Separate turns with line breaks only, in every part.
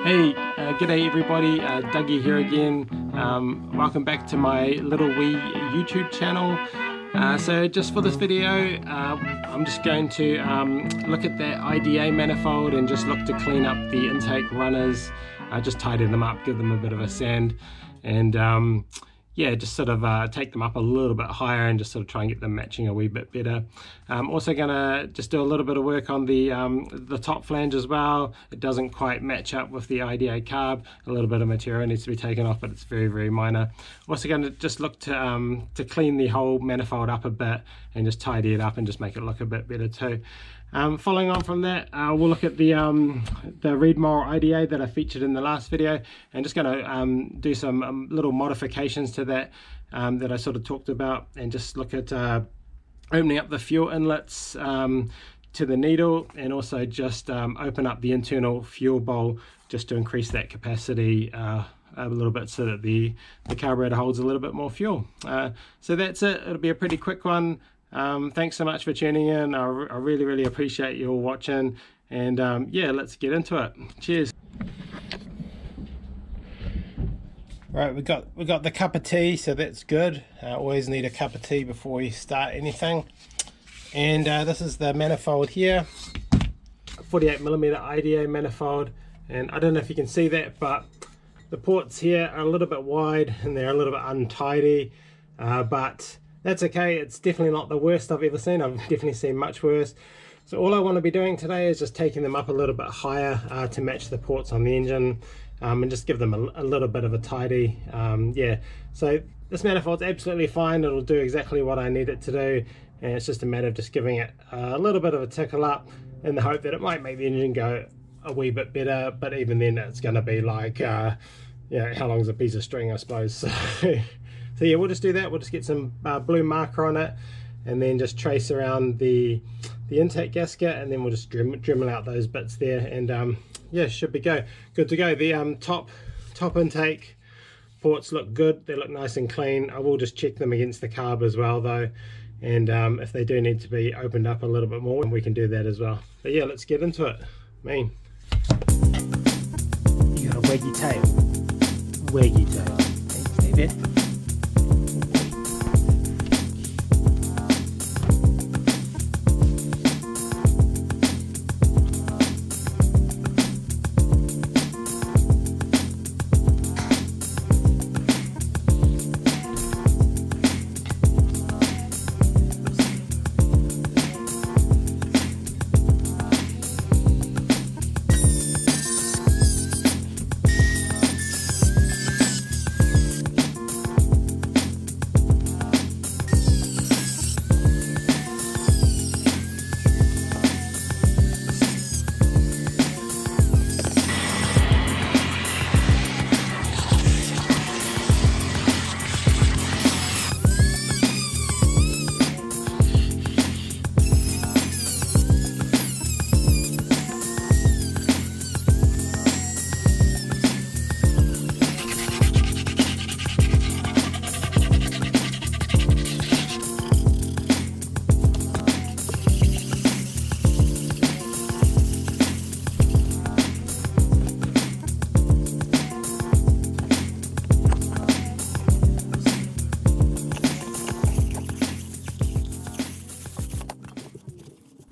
Hey, g'day everybody, Dougie here again. Welcome back to my little wee YouTube channel. So just for this video, I'm just going to look at that IDA manifold and just look to clean up the intake runners, just tidy them up, give them a bit of a sand, and yeah, just sort of take them up a little bit higher and just sort of try and get them matching a wee bit better. Also gonna just do a little bit of work on the top flange as well. It doesn't quite match up with the IDA Carb. A little bit of material needs to be taken off, but it's very, very minor. Also gonna just look to clean the whole manifold up a bit and just tidy it up and just make it look a bit better too. Following on from that, we'll look at the Reedmoral IDA that I featured in the last video, and just going to do some little modifications to that that I sort of talked about, and just look at opening up the fuel inlets to the needle, and also just open up the internal fuel bowl just to increase that capacity a little bit so that the carburetor holds a little bit more fuel. So that's it. It'll be a pretty quick one. Thanks so much for tuning in. I really appreciate you all watching, and yeah, let's get into it. Cheers. Right, we got the cup of tea, so that's good. Always need a cup of tea before we start anything. And this is the manifold here, 48mm IDA manifold, and I don't know if you can see that, but the ports here are a little bit wide and they're a little bit untidy, but that's okay. It's definitely not the worst I've ever seen. I've definitely seen much worse. So all I want to be doing today is just taking them up a little bit higher to match the ports on the engine, and just give them a little bit of a tidy. Yeah, so this manifold's absolutely fine. It'll do exactly what I need it to do, and it's just a matter of just giving it a little bit of a tickle up in the hope that it might make the engine go a wee bit better. But even then, it's going to be like, you know, how long's a piece of string, I suppose. So yeah, we'll just do that. We'll just get some blue marker on it, and then just trace around the intake gasket, and then we'll just Dremel out those bits there, and yeah, should be good to go. The top intake ports look good. They look nice and clean. I will just check them against the carb as well though, and if they do need to be opened up a little bit more, we can do that as well. But yeah, let's get into it. You got a waggy tail. Waggy tail. Stay there.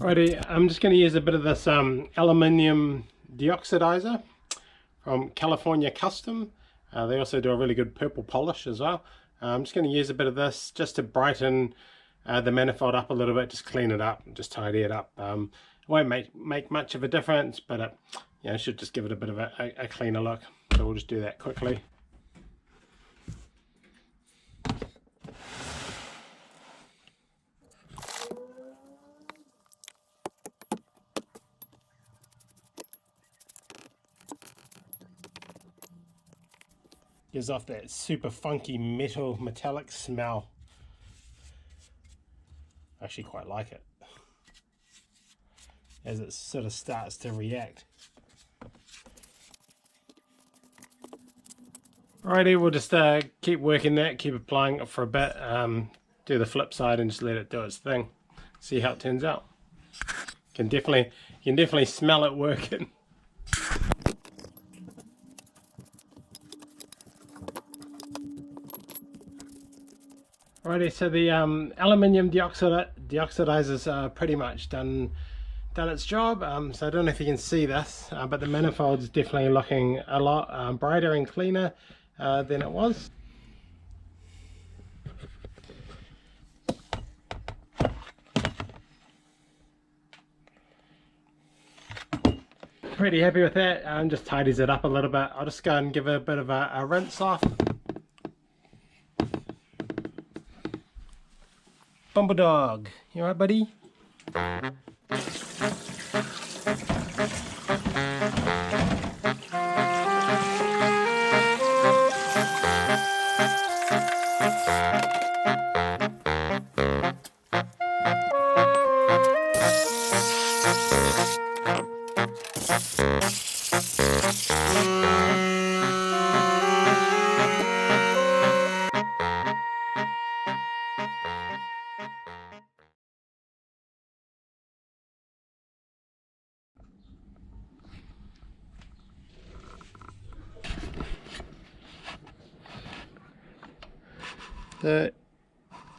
Alrighty, I'm just going to use a bit of this aluminium deoxidizer from California Custom. They also do a really good purple polish as well. I'm just going to use a bit of this just to brighten the manifold up a little bit, just clean it up, just tidy it up. It won't make much of a difference, but it, you know, should just give it a bit of a cleaner look. So we'll just do that quickly. Gives off that super funky metallic smell. I actually quite like it as it sort of starts to react. Alrighty, we'll just keep working that, keep applying it for a bit, do the flip side and just let it do its thing. See how it turns out. You can definitely smell it working. Alrighty, so the aluminium deoxidizer's pretty much done its job. So I don't know if you can see this, but the manifold's definitely looking a lot brighter and cleaner than it was. Pretty happy with that. Just tidies it up a little bit. I'll just go and give it a bit of a rinse off. Bumble dog, you alright, buddy?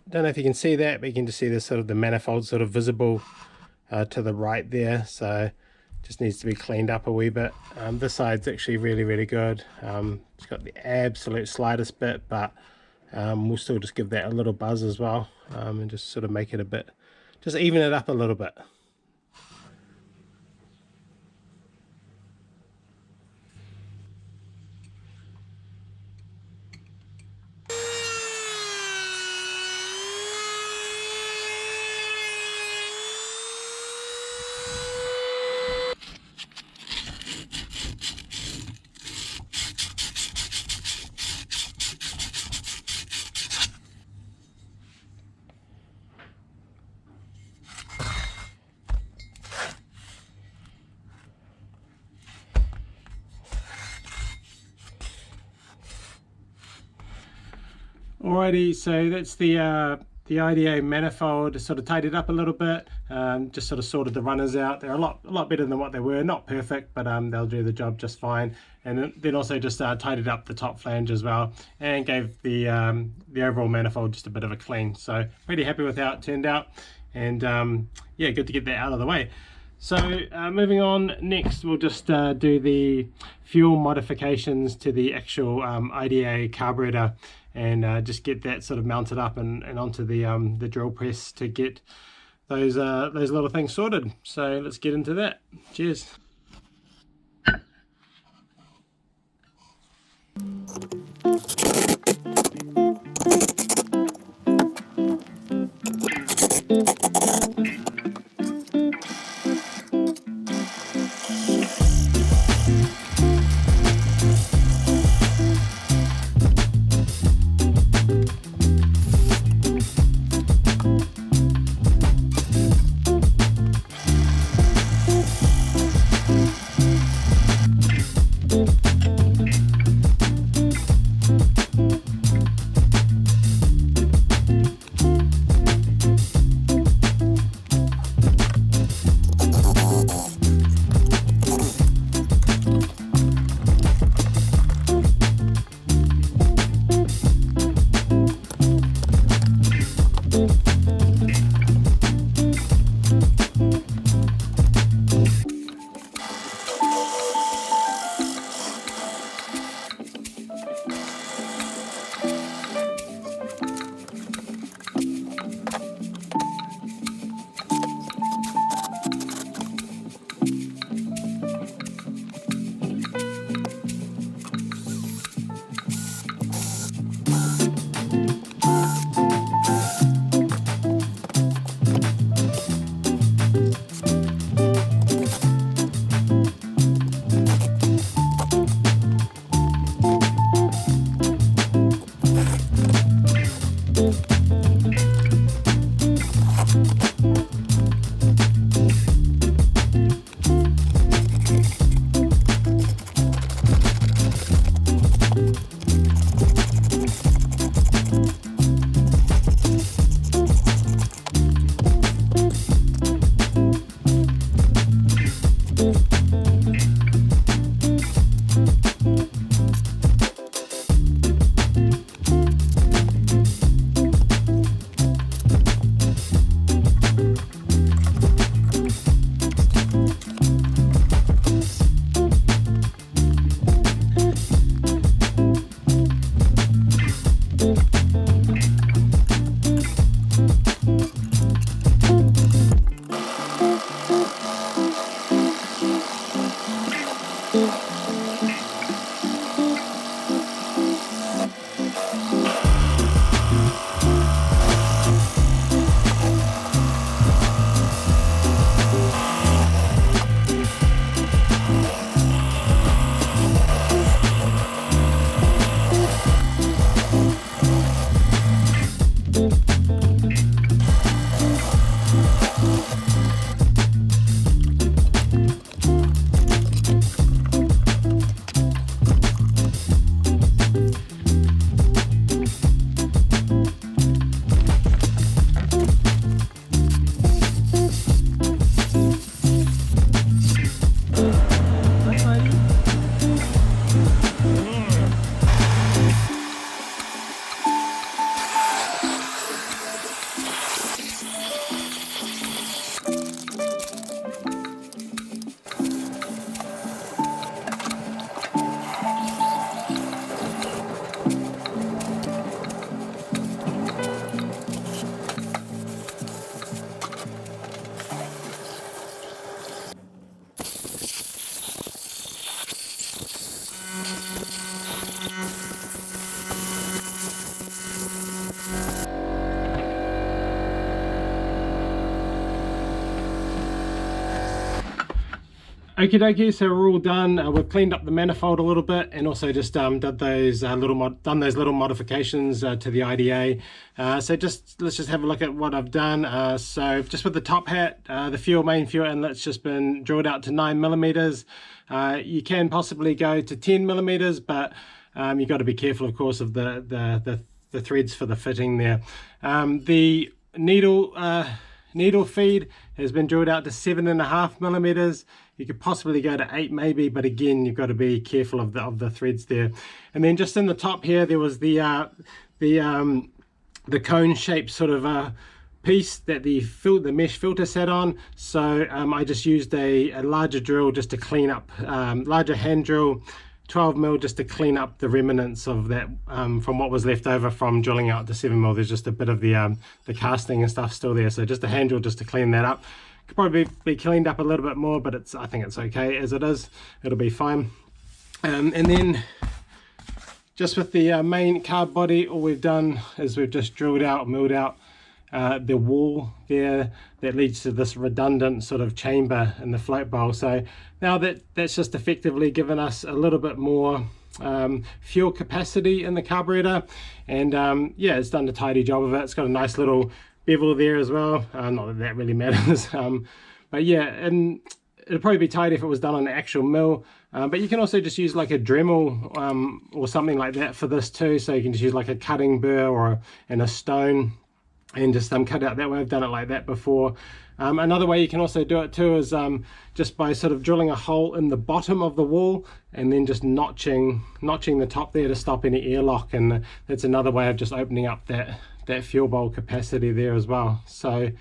Don't know if you can see that, but you can just see the sort of the manifold sort of visible to the right there, so just needs to be cleaned up a wee bit. This side's actually really good. It's got the absolute slightest bit, but we'll still just give that a little buzz as well, and just sort of make it a bit, just even it up a little bit. Alrighty, so that's the IDA manifold. Sort of tidied up a little bit, just sort of sorted the runners out. They're a lot better than what they were. Not perfect, but they'll do the job just fine. And then also just tidied up the top flange as well, and gave the overall manifold just a bit of a clean. So pretty happy with how it turned out, and yeah, good to get that out of the way. So moving on, next we'll just do the fuel modifications to the actual IDA carburetor, and just get that sort of mounted up and onto the drill press to get those little things sorted. So let's get into that. Cheers. Okie dokie, so we're all done. We've cleaned up the manifold a little bit, and also just done those little modifications to the IDA. So let's just have a look at what I've done. So just with the top hat, the main fuel inlet's just been drilled out to 9mm. You can possibly go to 10mm, but you've got to be careful, of course, of the threads for the fitting there. The needle feed has been drilled out to 7.5mm. You could possibly go to 8 maybe, but again, you've got to be careful of the threads there. And then just in the top here, there was the cone shaped sort of piece that the mesh filter sat on. So I just used a larger drill just to clean up, larger hand drill, 12mm, just to clean up the remnants of that from what was left over from drilling out to 7mm. There's just a bit of the casting and stuff still there, so just a hand drill just to clean that up. Could probably be cleaned up a little bit more, but I think it's okay as it is. It'll be fine. And then just with the main carb body, all we've done is we've just drilled out, milled out the wall there that leads to this redundant sort of chamber in the float bowl. So now that's just effectively given us a little bit more fuel capacity in the carburetor, and yeah, it's done a tidy job of it. It's got a nice little bevel there as well. Not that really matters, but yeah, and it'd probably be tidy if it was done on the actual mill, but you can also just use like a Dremel or something like that for this too. So you can just use like a cutting burr and a stone and just cut it out that way. I've done it like that before. Another way you can also do it too is just by sort of drilling a hole in the bottom of the wall and then just notching the top there to stop any airlock, and that's another way of just opening up that fuel bowl capacity there as well. So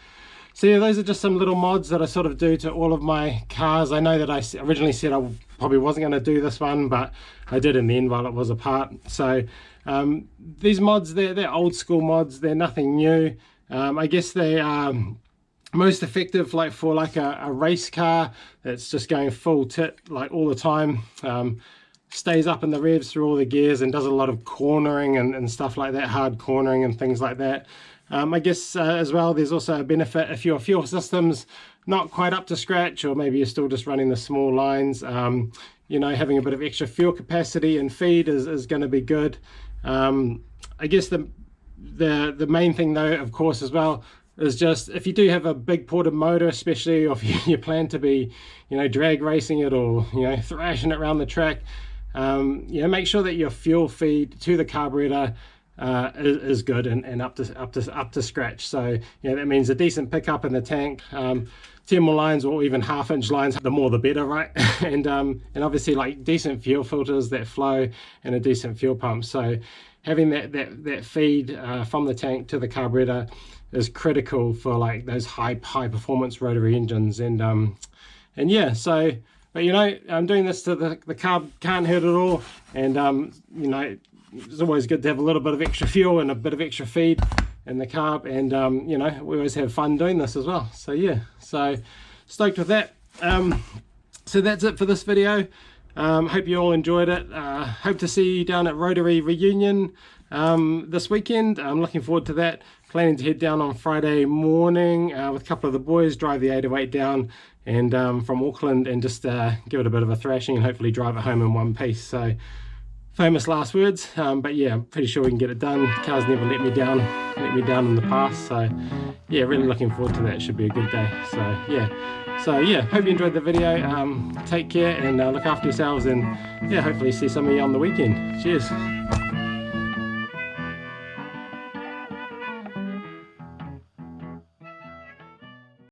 yeah, those are just some little mods that I sort of do to all of my cars. I know that I originally said I probably wasn't going to do this one, but I did in the end while it was apart. So these mods, they're old school mods, they're nothing new. I guess they are most effective like for like a race car that's just going full tit like all the time. Stays up in the revs through all the gears and does a lot of cornering and stuff like that, hard cornering and things like that. I guess as well, there's also a benefit if your fuel system's not quite up to scratch, or maybe you're still just running the small lines. You know, having a bit of extra fuel capacity and feed is going to be good. I guess the main thing though, of course, as well, is just if you do have a big ported motor, especially if you plan to be, you know, drag racing it or, you know, thrashing it around the track, you know, make sure that your fuel feed to the carburetor is good and up to scratch. So you know, that means a decent pickup in the tank, 10 more lines or even half-inch lines, the more the better, right? and obviously like decent fuel filters that flow and a decent fuel pump. So having that feed from the tank to the carburetor is critical for like those high performance rotary engines. And yeah, so but you know, I'm doing this to the carb can't hurt at all, and you know, it's always good to have a little bit of extra fuel and a bit of extra feed in the carb, and you know, we always have fun doing this as well. So yeah, so stoked with that. So that's it for this video. Hope you all enjoyed it. Hope to see you down at Rotary Reunion this weekend. I'm looking forward to that. Planning to head down on Friday morning with a couple of the boys, drive the 808 down and from Auckland, and just give it a bit of a thrashing and hopefully drive it home in one piece. So famous last words, but yeah, I'm pretty sure we can get it done. Car's never let me down in the past. So yeah, really looking forward to that. Should be a good day. So yeah, hope you enjoyed the video. Take care and look after yourselves, and yeah, hopefully see some of you on the weekend. Cheers.